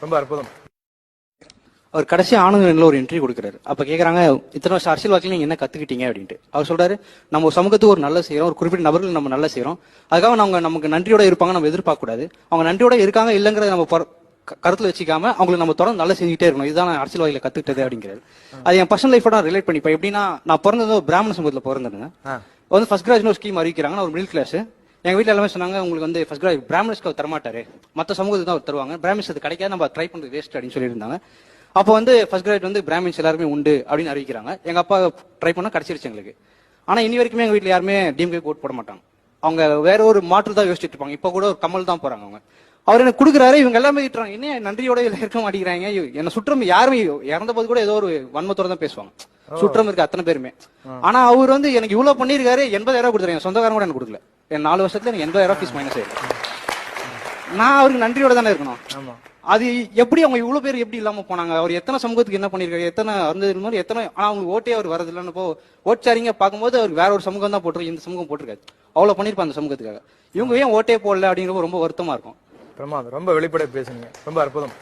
ரொம்ப அற்புதம். அவர் கடைசி ஆனந்த ஒரு இன்டர்வியூ கொடுக்குறாரு. அப்ப கேக்குறாங்க, இத்தனை வருஷம் அரசியல் வாழ்க்கையில நீங்க என்ன கத்துக்கிட்டீங்க அப்படின்ட்டு. அவர் சொல்றாரு, நம்ம சமூகத்துக்கு ஒரு நல்ல செய்யறோம், ஒரு குறிப்பிட்ட நபர்கள் நம்ம நல்ல செய்யறோம், அதுக்காக அவங்க நமக்கு நன்றியோட இருப்பாங்க நம்ம எதிர்பார்க்க கூடாது. அவங்க நன்றியோட இருக்காங்க இல்லங்கிறத நம்ம கருத்துல வச்சுக்காம அவங்களுக்கு நம்ம தொடர்ந்து நல்லா செஞ்சுட்டே இருக்கணும். இதுதான் நான் அரசியல் வாழ்க்கையில கத்துக்கிட்டது அப்படிங்கிறது. அது என் பர்சனல் லைஃபோட ரிலேட் பண்ணிப்பேன். எப்படின்னா, நான் பிறந்தது பிராமண சமூகத்துல பிறந்தேங்க. வந்து ஃபர்ஸ்ட் கிளாஸ் ஒரு ஸ்கீம் அறிவிக்கிறாங்க, ஒரு மிடில் கிளாஸ். எங்க வீட்டுல எல்லாமே சொன்னாங்க, உங்களுக்கு வந்து ஃபர்ஸ்ட் கிளாஸ் பிராமணஸ்க்கு தரமாட்டாரு, மற்ற சமூகத்துக்கு தான் தருவாங்க, பிராமின்ஸ் அது கிடைக்காது, நம்ம ட்ரை பண்றது வேஸ்ட் அப்படின்னு சொல்லியிருந்தாங்க. அப்போ வந்து ஃபர்ஸ்ட் கிரேட் வந்து பிராமின்ஸ் எல்லாருமே உண்டு அப்படின்னு அறிவிக்கிறாங்க. எங்க அப்பா ட்ரை பண்ணா கிடைச்சிருச்சு எங்களுக்கு. ஆனா இனி வரைக்குமே எங்க வீட்டுல யாருமே டிஎம்கே ஓட் போட மாட்டாங்க. அவங்க வேற ஒரு மாற்று தான் யோசிச்சுட்டு இருப்பாங்க. இப்ப கூட ஒரு கமல் தான் போறாங்க அவங்க. அவர் எனக்கு கொடுக்குறாரு, இவங்க எல்லாமே திட்டுறாங்க, என்ன நன்றியோட இருக்க மாட்டேங்கிறாங்க. என்ன சுற்றம் யாருமே இறந்த போது கூட ஏதோ ஒரு வன்மத்தோட தான் பேசுவாங்க, சுற்றம் இருக்கு அத்தனை பேருமே. ஆனா அவர் வந்து எனக்கு இவ்வளவு பண்ணிருக்காரு, 80,000 கொடுத்துருங்க, சொந்தக்காரன் கூட எனக்கு கொடுக்கல. என் 4 வருஷத்துல எனக்கு 80,000 ஃபீஸ் மைனஸ் ஆயிருக்கு. நான் அவருக்கு நன்றியோட தானே இருக்கணும். அது எப்படி அவங்க இவ்வளவு பேர் எப்படி இல்லாம போனாங்க? அவர் எத்தனை சமூகத்துக்கு என்ன பண்ணிருக்காரு, எத்தனை அருந்தது எத்தனை. ஆனா அவங்க ஓட்டே அவர் வரது இல்லைன்னு போ ஓட் சாரிங்க பார்க்கும்போது அவருக்கு வேற ஒரு சமூகம் தான் போட்டிருக்கு, இந்த சமூகம் போட்டிருக்காரு. அவ்வளவு பண்ணிருப்பாங்க அந்த சமூகத்துக்காக. இவங்க ஏன் ஓட்டே போடல அப்படிங்கிறது ரொம்ப வருத்தமா இருக்கும். பிரமாதம். ரொம்ப வெளிப்படை பேசுனீங்க. ரொம்ப அற்புதம்.